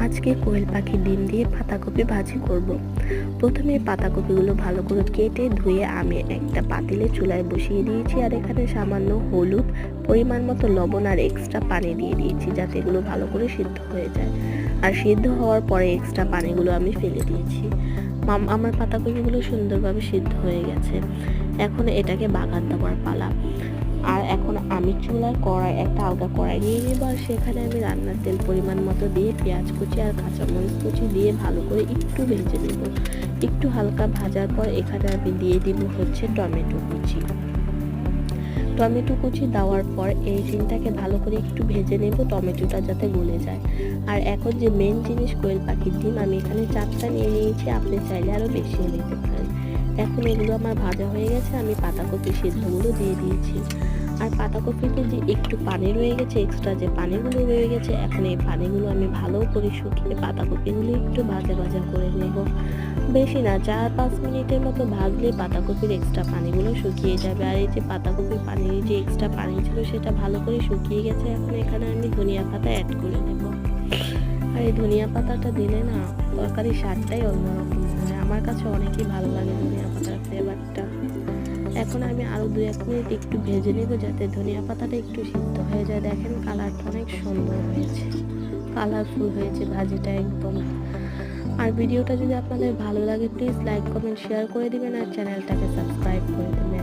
আজকে কোয়েল পাখির ডিম দিয়ে পাতাকপি ভাজি করব। প্রথমে পাতাকপিগুলো ভালো করে কেটে ধুয়ে আমি একটা পাতিলে চুলায় বসিয়ে দিয়েছি, আর এখানে সামান্য হলুদ, পরিমাণ মতো লবণ আর এক্সট্রা পানি দিয়ে দিয়েছি যাতে এগুলো ভালো করে সিদ্ধ হয়ে যায়। আর সিদ্ধ হওয়ার পরে এক্সট্রা পানিগুলো আমি ফেলে দিয়েছি। আমার পাতাকপিগুলো সুন্দরভাবে সিদ্ধ হয়ে গেছে। এখন এটাকে বাগার দেওয়ার পালা। আর এখন আমি চুলায় একটা আলগা কড়াই নিয়ে নেব, আর সেখানে আমি রান্নার তেল পরিমাণ মতো দিয়ে পেঁয়াজ কুচি আর কাঁচামরিচ কুচি দিয়ে ভালো করে একটু ভেজে নেব। একটু হালকা ভাজার পর এখানে আমি দিয়ে দিব হচ্ছে টমেটো কুচি। টমেটো কুচি দেওয়ার পর এই ডিমটাকে ভালো করে একটু ভেজে নেব, টমেটোটা যাতে গলে যায়। আর এখন যে মেন জিনিস কোয়েল পাখির ডিম, আমি এখানে 4টা নিয়ে নিয়েছি, আপনি চাইলে আরও বেশিও নিতে পারেন। এখন এগুলো আমার ভাজা হয়ে গেছে, আমি পাতাকপি সিদ্ধগুলো দিয়ে দিয়েছি। আর পাতাকপিতে যে একটু পানি রয়ে গেছে, এক্সট্রা যে পানিগুলো রয়ে গেছে, এখন এই পানিগুলো আমি ভালো করে শুকিয়ে পাতাকপিগুলো একটু ভাজা ভাজা করে নেব। বেশি না, 4-5 মিনিটের মতো ভাজলে পাতাকপির এক্সট্রা পানিগুলো শুকিয়ে যাবে। আর এই যে পাতাকপির পানির যে এক্সট্রা পানি ছিল সেটা ভালো করে শুকিয়ে গেছে। এখন এখানে আমি ধনিয়া পাতা অ্যাড করে নেব। আর এই ধনিয়া পাতাটা দিলে না তরকারির স্বাদটাই অন্যরকম হয়। আমার কাছে অনেকই ভালো লাগে ধনিয়া পাতার ফ্লেভারটা। এখন আমি আরও 2-1 মিনিট একটু ভেজে নেব যাতে ধনিয়া পাতাটা একটু সিদ্ধ হয়ে যায়। দেখেন কালারটা অনেক সুন্দর হয়েছে, কালারফুল হয়েছে ভাজিটা একদম। আর ভিডিওটা যদি আপনাদের ভালো লাগে প্লিজ লাইক, কমেন্ট, শেয়ার করে দিবেন আর চ্যানেলটাকে সাবস্ক্রাইব করে দেবেন।